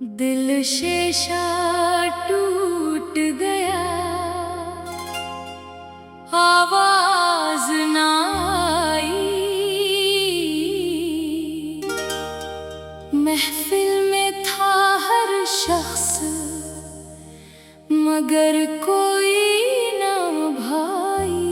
दिल शेषा टूट गया, आवाज ना आई। महफिल में था हर शख्स, मगर कोई ना भाई।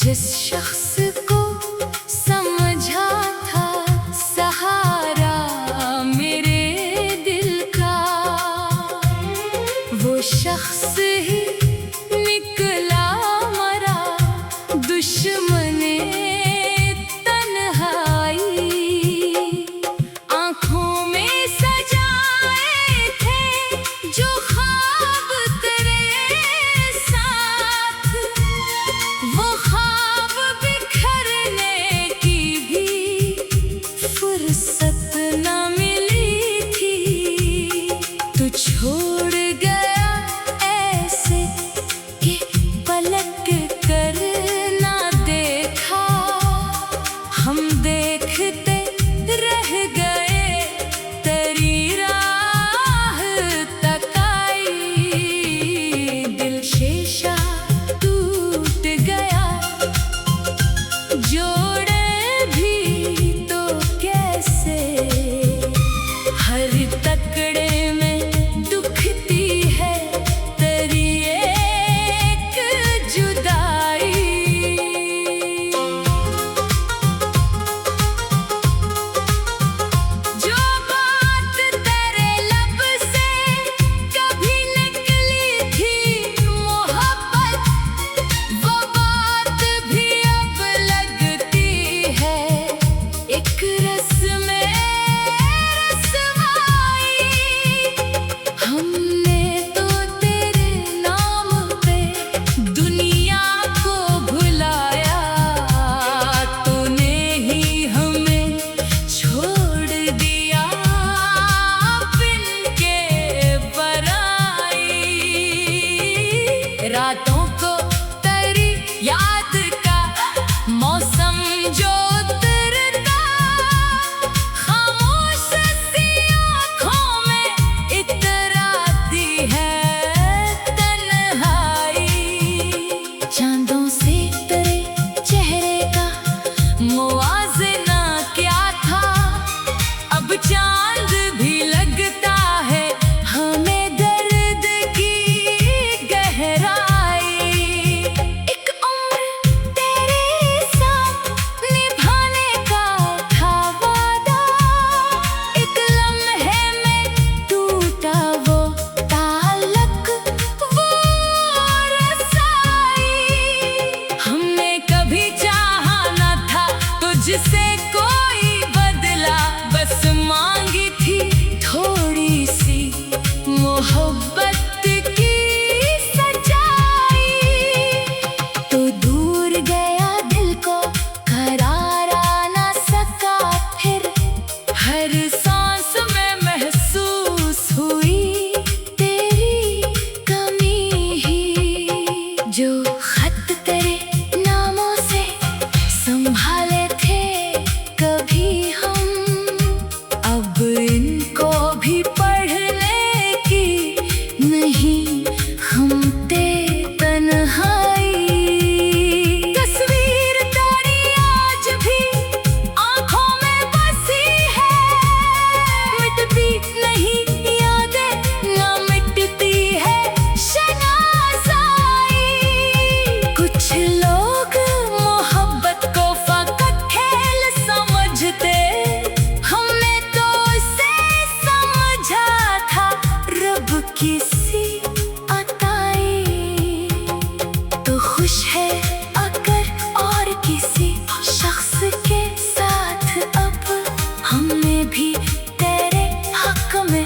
जिस शख्स को समझा था सहारा मेरे दिल का, वो शख्स ही निकला मरा दुश्मने तन्हाई। आँखों में सजाए थे जो ख्वाब तेरे साथ, वो ख्वाब बिखरने की भी फुर्सत न मिली थी। तू छोड़ गया ऐसे कि पलट कर ना देखा, हम देखते रह गए तेरी राह तक आई। दिल शेषा टूट गया, जोड़े भी तो कैसे। हर तकड़े में दुखती है तेरी एक जुदाई। जो बात तेरे लब से कभी निकली थी मोहब्बत, वो बात भी अब लगती है एक रस्म रसवाई। हमने तो तेरे नाम पे दुनिया को भुलाया, तूने ही हमें छोड़ दिया बिन के पराई। रातों को तेरी याद का मौसम जो उतरता, खामोश सी आँखों में इतराती है तन्हाई। चांदों से तेरे चेहरे का मुआज़ना क्या था, अब चांद भी लगता है हमें दर्द की गहराई। एक उम्र तेरे साथ निभाने का था वादा, एक लम्हे में टूटा वो ताल्लुक, वो रसाई। हमने कभी चाहा न था तुझसे कोई बदला, बस मांगी थी थोड़ी सी मोहब्बत की सच्चाई। तो दूर गया दिल को करार आ ना सका फिर, हर सांस में महसूस हुई तेरी कमी ही। जो खत तेरे नामों से संभाले थे कभी हम, अब इनको भी पढ़ने की नहीं हम ते तन्हाई। तस्वीर तेरी आज भी आँखों में बसी है, मिटती नहीं यादें ना मिटती है शनासाई। कुछ लोग मोहब्बत को फकत खेल समझते, हमने तो उसे समझा था रब किसी अताई। तो खुश है अगर और किसी शख्स के साथ, अब हमने भी तेरे हक में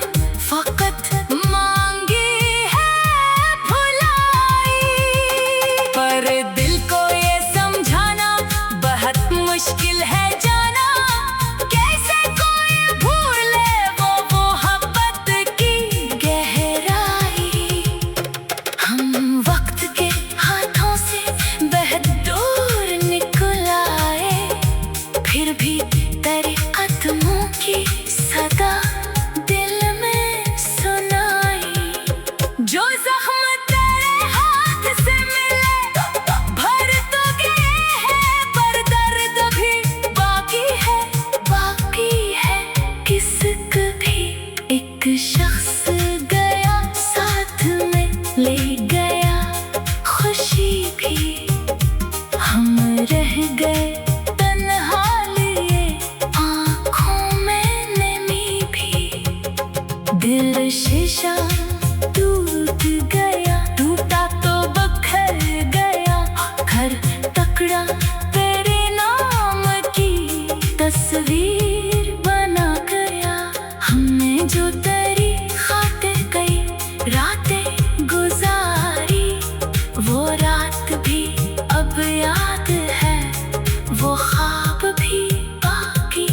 फकत मांगी है भुलाई। पर दिल को ये समझाना बहुत मुश्किल है जाना, कैसे कोई भूले वो मोहब्बत की गहराई। रातें गुजारी, वो रात भी अब याद है, वो ख्वाब भी बाकी।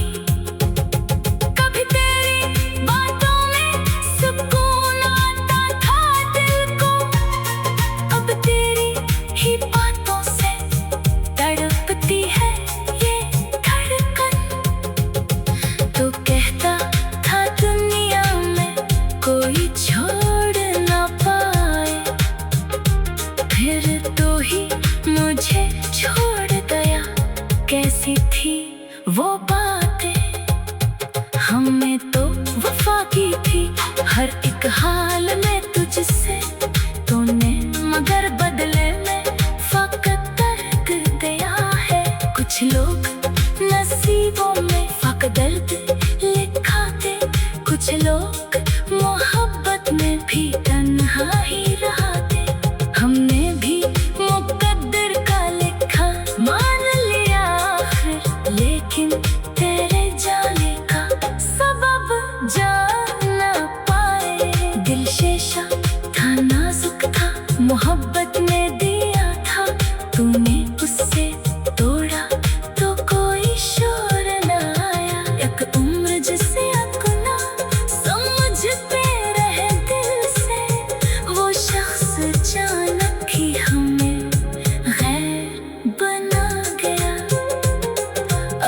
कभी तेरी बातों में सुकून आता था दिल को, अब तेरी ही बातों से तड़पती है ये धड़कन। तो कहता था दुनिया में कोई छोड़ ना पाए, फिर तो ही मुझे छोड़ गया। कैसी थी वो बातें, हमने तो वफा की थी हर एक हाल में तुझसे, तूने मगर बदले में फकत दर्द दिया है। कुछ लोग नसीबों में फकत दर्द लिखा थे, कुछ लोग मोहब्बत में भी तन्हा ही रहा थे। हमने भी मुकद्दर का लिखा मान लिया आखिर, लेकिन तेरे जाने का सबब जान ना पाए। दिल शेषा था, नाजुक था, मोहब्बत ने दिया था, तूने उससे तोड़ा तो कोई शोर ना आया। एक उम्र जिसे अपना समझते रहे दिल से, वो शख्स अचानक ही हमें गैर बना गया।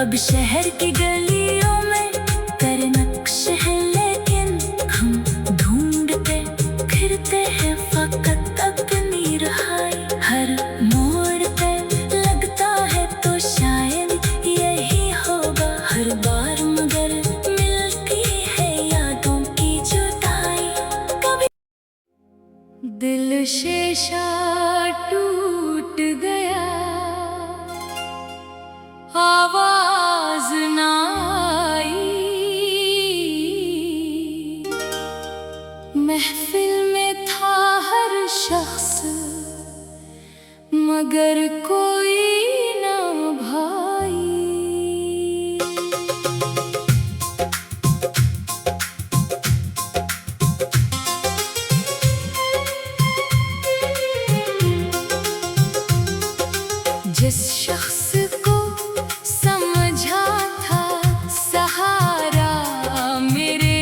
अब शहर की गलियों में तेरे नक्श है, लेकिन हम ढूंढते फिरते हैं फकत अपनी रहाई। हर मोड़ पे लगता है तो शायद यही होगा हर बार, मगर मिलती है यादों की जुदाई। कभी दिल शेषा टूट गया, आवाज ना आई, महफिल में था हर शख्स मगर कोई ना भाई। जिस शख्स को समझा था सहारा मेरे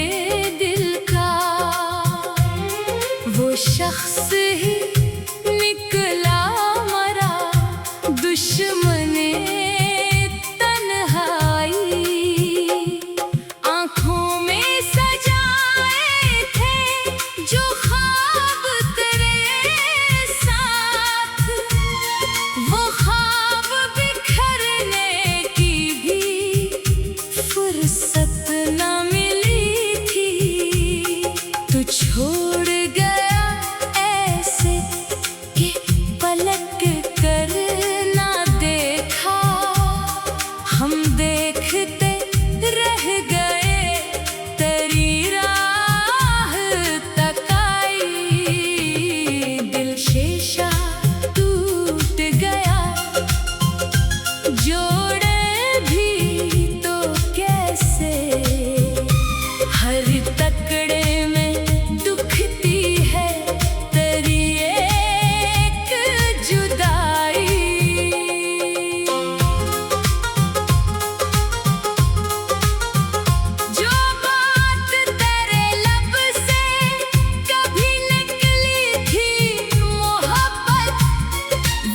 दिल का, वो शख्स ही निकला मरा दुश्मने तन्हाई। आँखों में सजाए थे जो ख्वाब तेरे साथ, वो ख्वाब बिखरने की भी फुर्सत न मिली थी। तू छोड़ गया ऐसे कि पलट कर ना देखा, हम देखते रह गए तेरी राह तक आई। दिल शेषा टूट गया, जोड़े भी तो कैसे, हर तकड़े में दुखती है तेरी एक जुदाई। जो बात तेरे लब से कभी निकली थी मोहब्बत,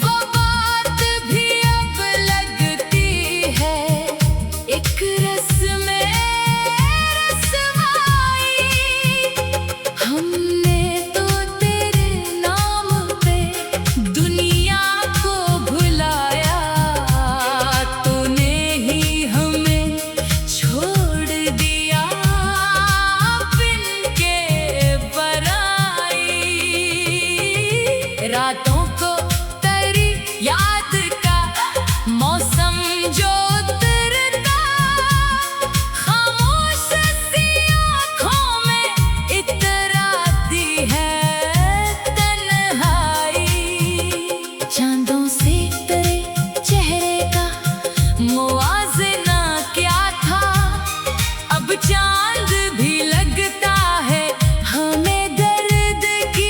वो बात भी अब लगती है एक रस्म रसवाई। हमने तो तेरे नाम पे दुनिया को भुलाया, तूने ही हमें छोड़ दिया बिन के पराई। रातों को तेरी याद का मौसम जो उतरता, खामोश सी आँखों में इतराती है तन्हाई। चांदों से तेरे चेहरे का मुआज़ना क्या था, अब चांद भी लगता है हमें दर्द की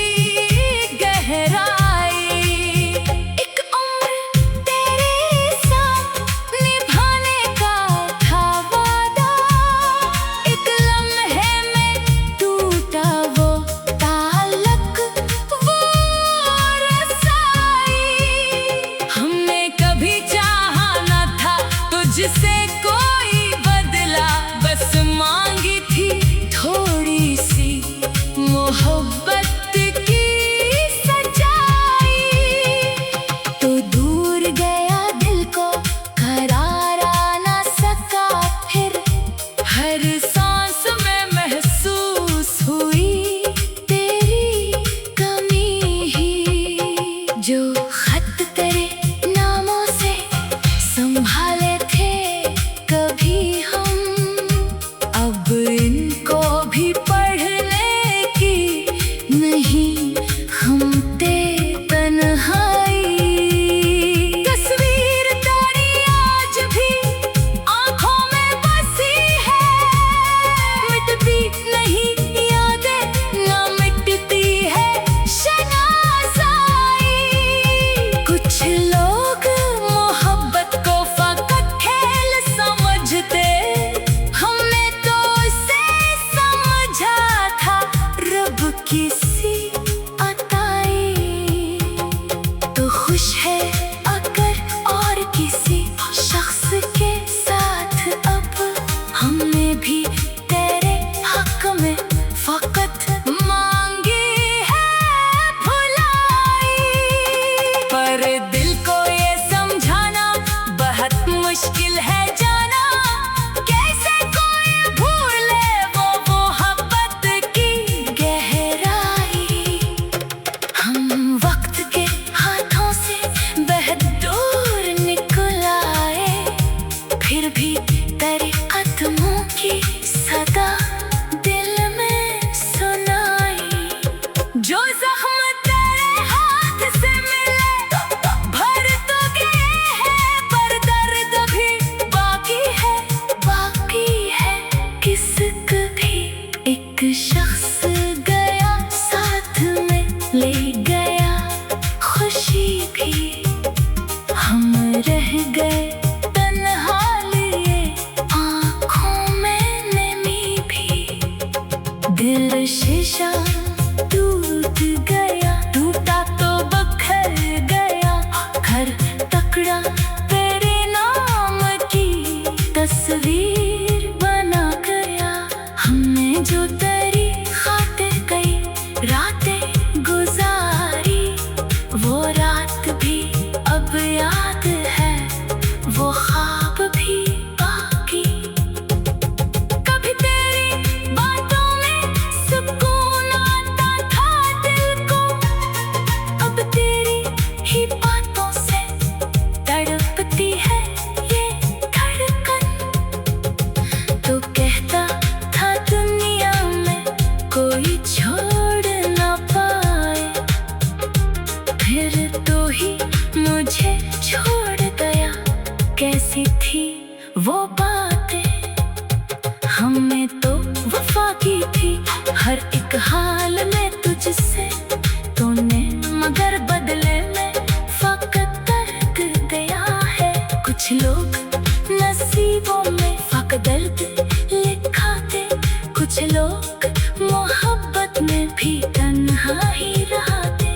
हम ते तन्हाई। तस्वीर तेरी आज भी आँखों में बसी है, मिटती नहीं यादें ना मिटती है शनासाई। कुछ लोग मोहब्बत को फकत खेल समझते, हमने तो उसे समझा था रब किसी अताई। तो खुश है अगर और किसी शख्स के साथ अब, हमने भी तेरे हक में फकत मांगी है भुलाई। पर दिल को ये समझाना बहुत मुश्किल है जाना, कैसे कोई भूले वो मोहब्बत की गहराई। हम वक्त के हाथों से बहुत दूर निकल आए, फिर भी तेरे कदमों की सदा दिल में सुनाई। जो जख्म तेरे हाथ से मिले भर तो गए हैं, पर दर्द भी बाकी है किसक भी। एक शख्स गया साथ में ले गया खुशी भी, हम रह गए तन्हा लिए आँखों में नमी भी। दिल शीशा टूट गया, टूटा तो बखर गया, घर टकरा तेरे नाम की तस्वीर बना गया। हमने जो तेरी खातिर कई रातें गुजारी, वो रात भी अब याद है, वो ख्वाब भी बाकी। कभी तेरी बातों में सुकून आता था दिल को, अब तेरी ही बातों से तड़पती है ये धड़कन। तो कहता था दुनिया में कोई छोड़ ना पाए, फिर तो ही मुझे छोड़ गया। कैसी थी वो बातें, हमने तो वफा की थी हर एक हाल में तुझसे, तूने मगर बदले में फकत दर्द दिया है। कुछ लोग नसीबों में फकत दर्द लिखा थे, कुछ लोग मोहब्बत में भी तन्हा ही रहा थे।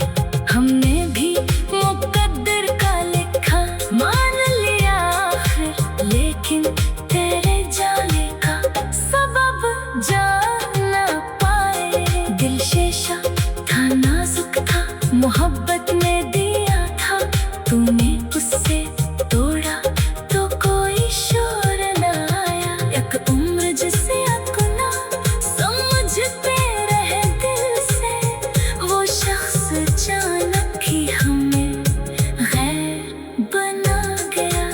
हमने भी मुकद्दर का लिखा मान लिया आखिर, लेकिन तेरे जाने का सबब जान ना पाए। दिल शीशा था, नाजुक था, मोहब्बत में दिया था, तूने उससे तोड़ा तो कोई शोर न आया। एक उम्र जिसे अपना समझते रहे दिल से, वो शख्स अचानक ही हमें गैर बना गया।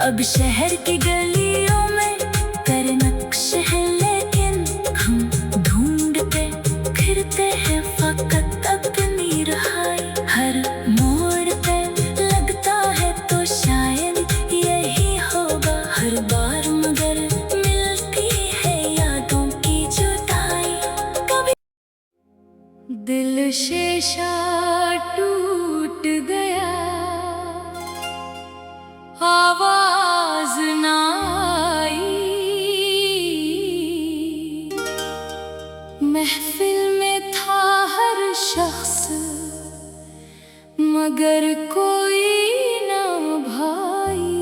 अब शहर की गलियों में तेरे नक्श है, लेकिन हम ढूंढते फिरते हैं फकत अपनी रहाई। हर मोड़ पे लगता है तो शायद यही होगा हर बार, मगर मिलती है यादों की जुदाई। कभी दिल शीशा टूट गया, आवाज ना आई। महफिल में था हर शख्स, मगर कोई ना भाई।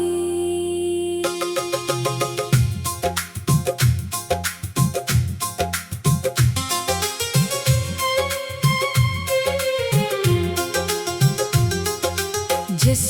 जिस